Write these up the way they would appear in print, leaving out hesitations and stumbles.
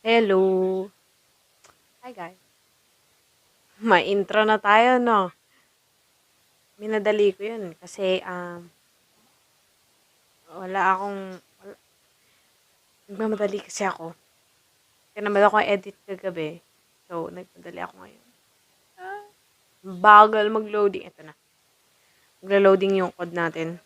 Hello. Hi guys. May intro na tayo, no? Minadali ko yun kasi wala akong nagmamadali kasi ako. Tinamad ako edit kagabi. So, nagmadali ako ngayon. Bagal mag-loading. Ito na. Magla-loading yung code natin.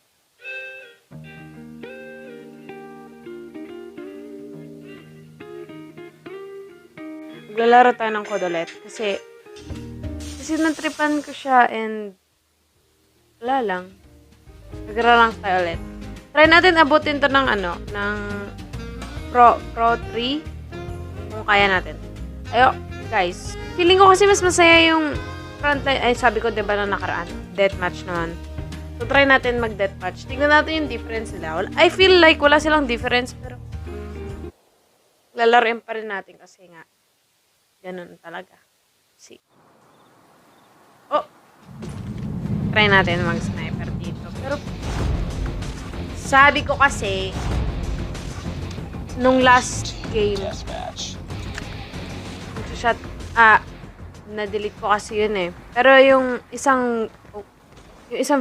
Maglalaro tayo ng code ulit. Kasi natripan ko siya and wala lang. Nagra lang tayo ulit. Try natin abutin to ng ng Pro 3. Kung kaya natin. Ayo, guys. Feeling ko kasi mas masaya yung frontline. Ay, sabi ko, diba na nakaraan? Deathmatch naman. So, try natin mag-deathmatch. Tingnan natin yung difference nila. I feel like wala silang difference, pero lalaroin pa rin natin kasi nga, ganun talaga. See. Oh! Try natin mag-sniper dito. Pero, sabi ko kasi, nung last game, shot, na-delete ko kasi yun eh. Pero yung isang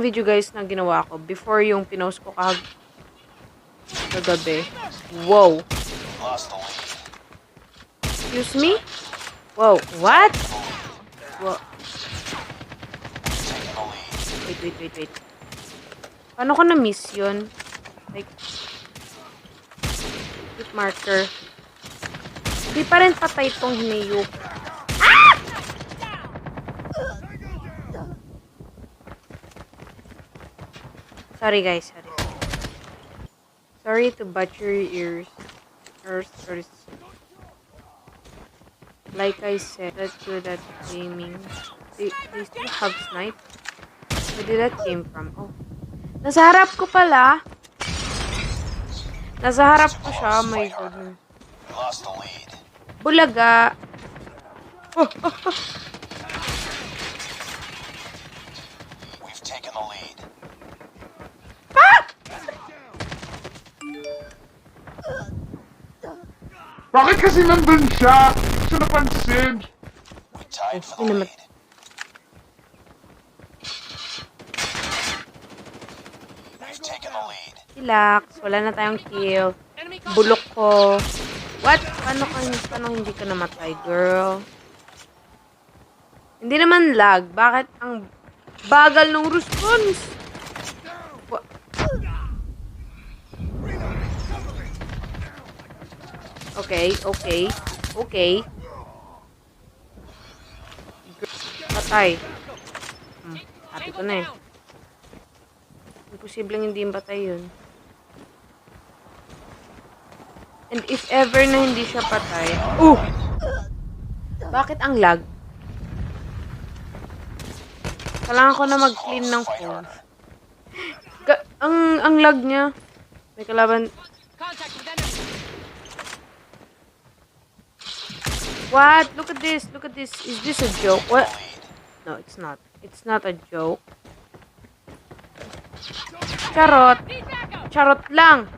video guys na ginawa ko, before yung pinost ko kagabi. Wow! Excuse me? Wow, what? Wow. Wait. Paano ko na-miss yun? Like, hit marker. Di pa rin patay tong hinayok. Ah! Sorry guys, sorry. Sorry to butcher your ears. First. Like I said, let's do that gaming. They still have snipe? Where did that came from? Oh. Nasa harap ko pala. Nasa harap ko siya. Oh my God. Bulaga. Oh. We've taken the lead. Bakit kasi nandun siya? Hindi ko napansin. We tied for the lead. We've taken the lead. Relax. Wala na tayong kill. Bulok ko. What? Paano hindi ka namatay, girl? Hindi naman lag. Bakit ang bagal ng response? Okay. Patay. Sabi ko na eh. Imposibleng hindi patay yun. And if ever na hindi siya patay... Bakit ang lag? Kailangan ko na mag-clean ng phone. Ang lag niya. May kalaban... What? Look at this. Is this a joke? What? No, it's not. It's not a joke. Charot lang.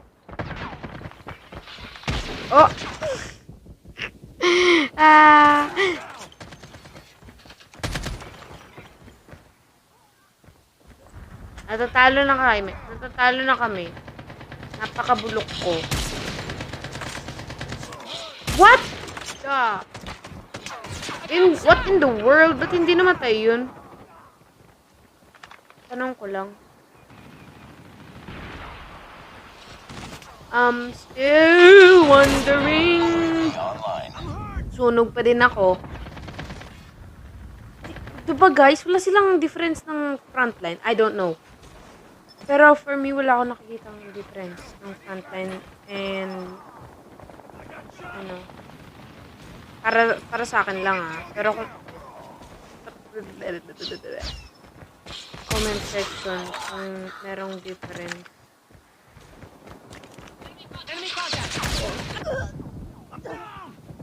Oh. Natatalo na kami. Napakabulok ko. What? What in the world? Ba't hindi namatay yun? Tanong ko lang. I'm still wondering. Sunog pa din ako. Diba guys, wala silang difference ng frontline. I don't know. Pero for me, wala ako nakikitang difference ng frontline and para sa akin lang pero comment section kung merong difference.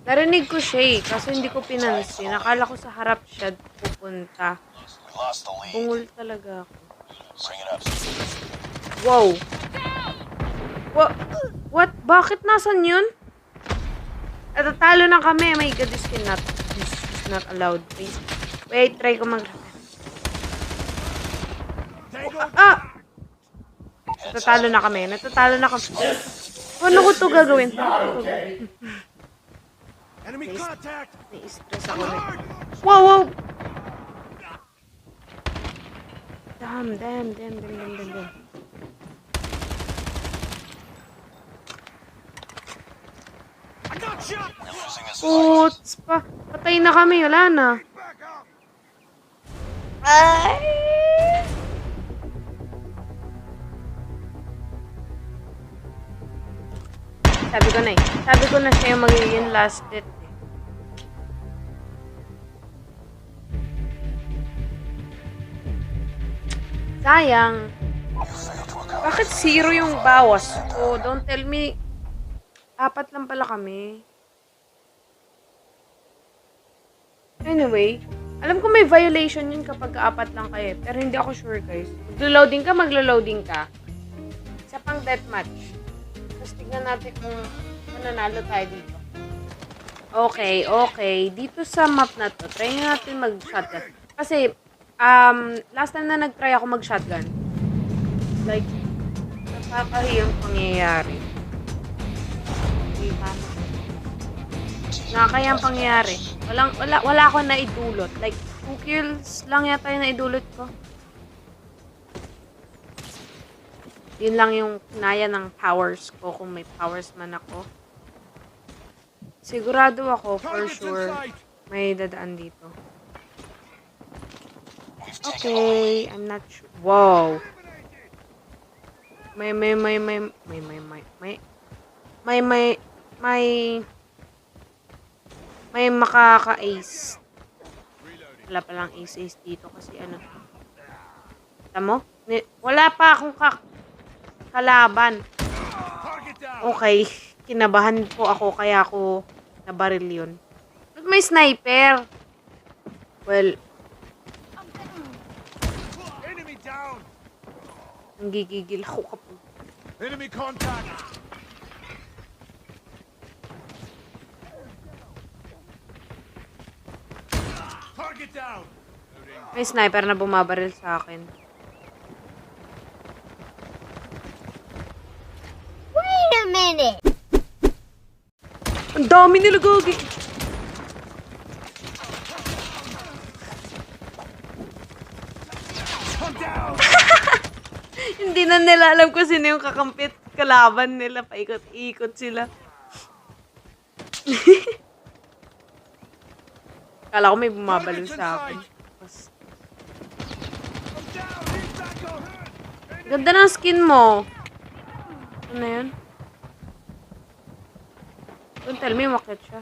Narinig ko siya kasi hindi ko pinansin. Nakala ko sa harap siya pupunta. Bungol talaga ako. Wow. What? Bakit nasan yun? At talo na kami. My God, this is not allowed. Wait, try ko mag... Ah! Natatalo na kami. Ano ko to gagawin? Enemy contact! Nai-stress ako rin. Wow! Damn. I got shot! You're losing this fight. Putz pa. Patay na kami. Wala na. Back up! Ay! Sabi ko na siya yung magiging last hit. Sayang. You failed to accomplish. Bakit 0 yung bawas ko? Don't tell me. 4 lang pala kami. Anyway, alam ko may violation yun kapag 4 lang kayo. Pero hindi ako sure, guys. Maglo-loading ka. Isa pang deathmatch. Tapos tignan natin kung mananalo tayo dito. Okay. Dito sa map na to, try natin mag-shotgun. Kasi, last time na nag-try ako mag-shotgun, like, nakakahiyang pangyayari. Diba? Nakakahiyang pangyayari. Wala ako naidulot. Like, 2 kills lang yata yung naidulot ko. Yun lang yung kinaya ng powers ko, kung may powers man ako. Sigurado ako, for Target's in sure, sight! may dadaan dito. We've taken the Okay, I'm not sure. Wow. May makaka-ace. Wala palang ace dito kasi ano. Tama mo? Wala pa akong kalaban. Target down! Okay, kinabahan po ako kaya ako nabaril yun. Ba't may sniper? Well, Enemy down! nanggigigil ako kapag... Enemy contact! Target down! May sniper na bumabaril sa akin. Wait a minute. Ang dami nila gagi. I'm down! Hindi na nila alam kung sino yung kakampit kalaban nila. Paikot-ikot sila. Kala ko may bumabalon sa akin. Tapos, I'm down! He's back on! ganda ng skin mo. Ano na yun? Don't tell me umakyat siya.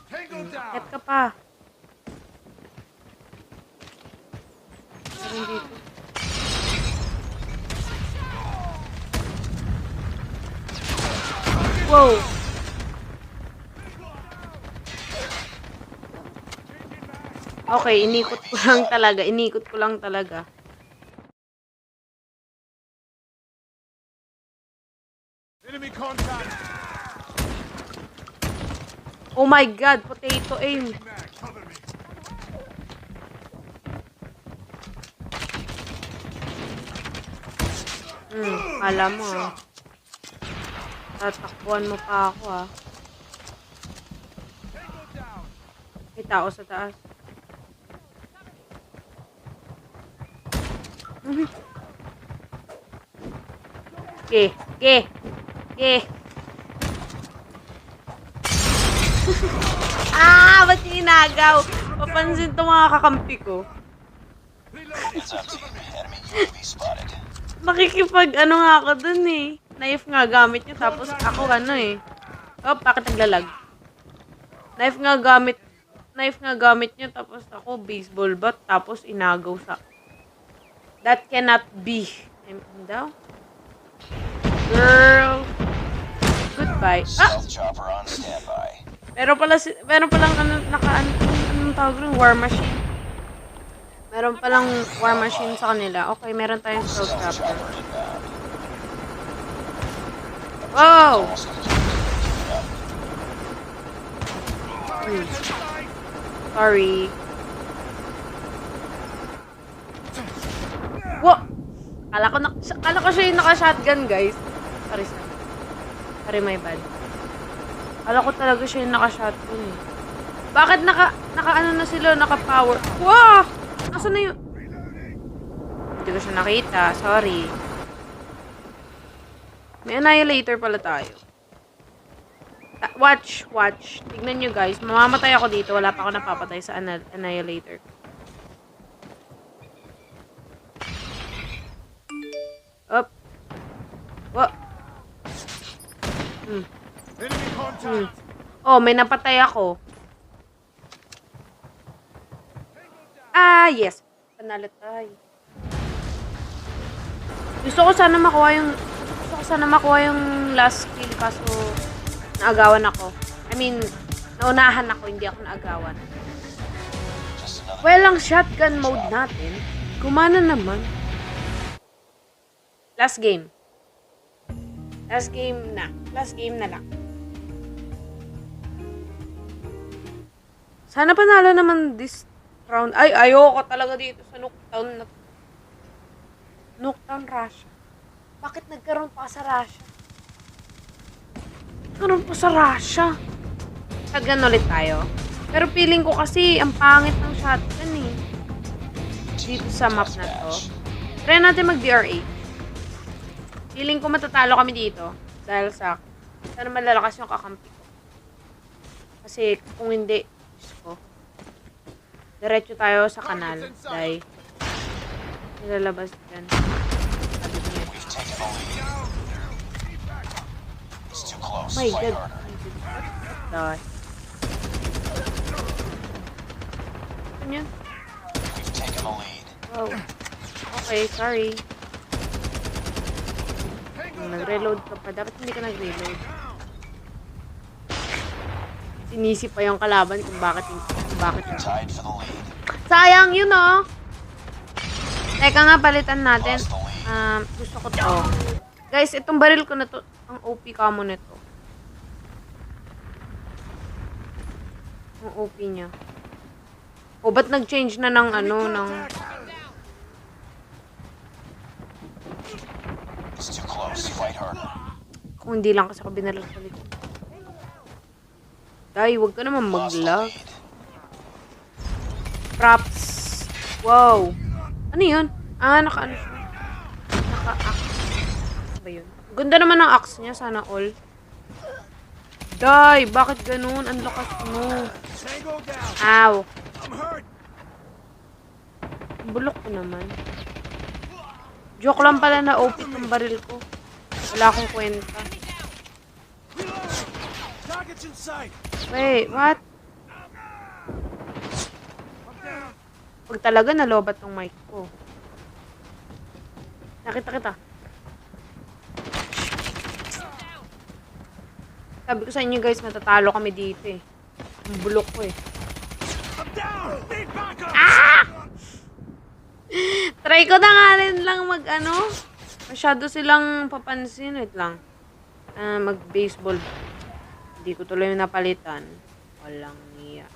Tango down! Umakyat ka pa. Meron dito. Wow! Okay, inikot ko lang talaga. Enemy contact! Oh my God, potato aim. Mag, cover me! Alam mo ah. Tatakbuhan mo pa ako ah. Tango down! May tao sa taas. Ge. Ba't yung inagaw? Papansin to mga kakampi ko. It's empty. Enemy UAV spotted. Nakikipag ano nga ako dun eh. Knife nga gamit niya tapos ako ano eh. Oh, bakit naglalag? Knife nga gamit niya tapos ako baseball bat tapos inagaw sa... That cannot be. I'm daw. Girl. Goodbye. Ah! Stealth chopper on standby. Meron palang anong tawag rin? War machine. Meron palang war machine sa kanila. Okay, meron tayong stealth chopper. Chopper inbound. Wow! Almost Sorry. Wo! Kala ko siya yung naka-shotgun, guys. Sorry. Sorry, my bad. Kala ko talaga siya yung naka-shotgun eh. Bakit naka-ano na sila, naka-power? Wow! Nasaan na yun? Hindi ko siya nakita. Sorry. May annihilator pala tayo. Watch. Tignan nyo, guys. Mamamatay ako dito. Wala pa ako napapatay sa annihilator. Up. What? Enemy contact. Oh, may napatay ako. Ah, yes. Panalo tayo. Gusto ko sana makuha yung last kill kaso naagawan ako. I mean, naunahan ako, hindi ako naagawan. just another. Well, ang shotgun mode natin, gumana naman. Last game. Last game na lang. Sana panalo naman this round. Ay, ayoko talaga dito sa Nuketown na to. Nuketown, Russia. Bakit nagkaroon pa sa Russia? Nagkaroon pa sa Russia. Shotgun ulit tayo. Pero feeling ko kasi ang pangit ng shotgun eh. Dito sa map na to. Try natin mag-DRH. Feeling ko matatalo kami dito. Dahil sa sana malalakas yung kakampi ko. Kasi kung hindi, Diyos ko. Diretso tayo sa kanal. Dahil nilalabas dyan. Sabi ko yun. We've taken the lead. It's too close. My Fight God. harder. Ano yun? We've taken the lead. Wow. Okay, sorry. Nag-reload ka pa. Dapat hindi ka nag-reload. Sinisi pa yung kalaban kung bakit yun. Tied for the lead. Sayang yun, oh! Teka nga, palitan natin. Lost the lead. Gusto ko to. Guys, itong baril ko na to. Ang OP camo nito. Ang OP niya. O, ba't nag-change na ng ano, ng... It's too close. Fight harder. Kung hindi lang kasi ako binalot sa likod. Day, huwag ka naman Lost the mag-lag. lead. Props. Wow. Ano yun? Ah, naka-ano siya. Naka-axe. Ano ba yun? Ganda naman ang axe niya. Sana all. Day, bakit ganun? Ang lakas mo. Tango down. Ow. I'm hurt. Bulok ko naman. Joke lang pala na OP ng baril ko. Wala akong kwenta. Targets in sight. Wait, what? Pag talaga nalobat tong mic ko. Nakita kita. Sabi ko sa inyo guys, matatalo kami dito eh. Ang bulok ko eh. I'm down. Need backup. Try ko na nga rin lang mag ano. Masyado silang papansin. Wait lang. Mag-baseball. Hindi ko tuloy napalitan. Walang niya.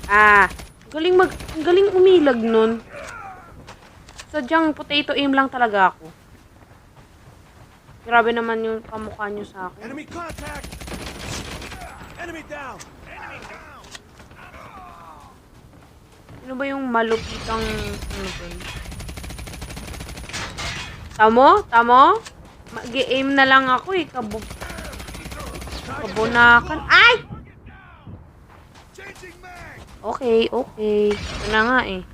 Ang galing umilag nun. Sadyang potato aim lang talaga ako. Grabe naman yung kamukha nyo sa akin. Enemy contact. Enemy down. Enemy down. Ano ba yung malupitang ano dun? Tamo? Mag-aim na lang ako eh. Kabunakan. Ay! Changing mag. Okay. Ito na nga eh.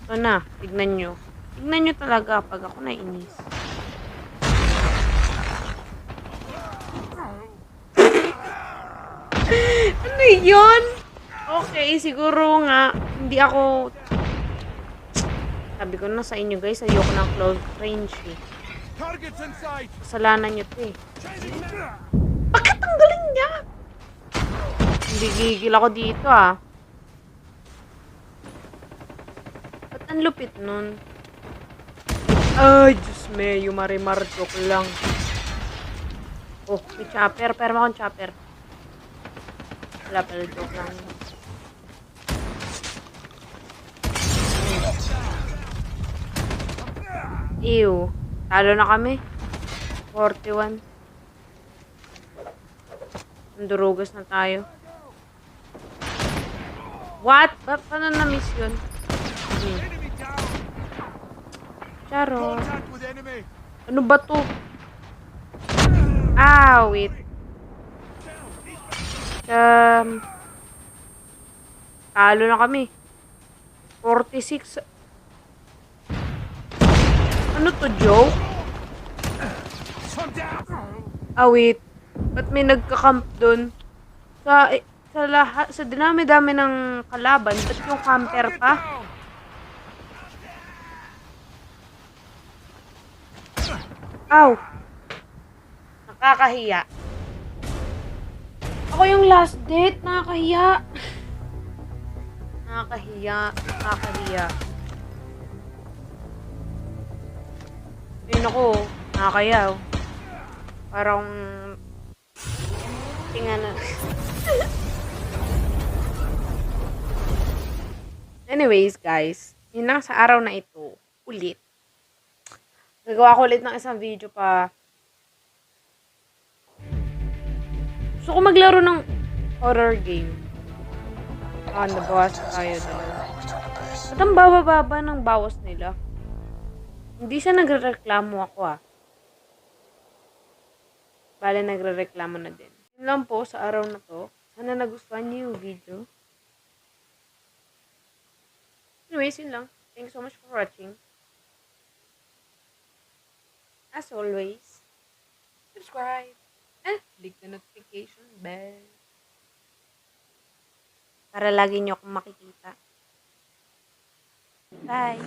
Ito na. Tignan nyo. Tignan nyo talaga pag ako nainis. Ano yun? Okay, siguro nga, hindi ako... Sabi ko na sa inyo guys, ayoko ng close range eh. Targets in sight. Kasalanan nyo to eh. Changing mag. Bakit ang galing niya? Hindi gigil ako dito ah. Ba't ang lupit nun? Ay, Diyos me, yung marimar joke lang. Oh, may chopper. Pero akong chopper. Wala pala, joke lang. Ew. Talo na kami. 41. Nandurugas na tayo. What? Paano na-miss yun? Enemy down. Charo. Contact with enemy. Ano ba to? Ah, wait. Talo na kami. 46. Ano to, joke? I'm down. Ah, wait. Ba't may nagka-camp dun? Sa lahat, sa dinami-dami ng kalaban, ba't yung camper Target pa? down. Aw! Nakakahiya. Ako yung last date. Nakakahiya. Nakakahiya. Nakakahiya. Ayun ako. Nakakahiya. Oh. Parang tingnan na. Anyways, guys. Yun lang sa araw na ito. Ulit. Gagawa ko ulit ng isang video pa. Gusto ko maglaro ng horror game. Ah, nabawas tayo dalawa. Return to base. Ba't ang baba-baba ng bawas nila? Hindi siya nagre-reklamo ako ah. Bale, nagre-reklamo na din. Yun lang po sa araw na to. Sana nagustuhan niyo yung video. Anyways, yun lang. Thanks so much for watching. As always, subscribe and click the notification bell para lagi nyo akong makikita. Bye!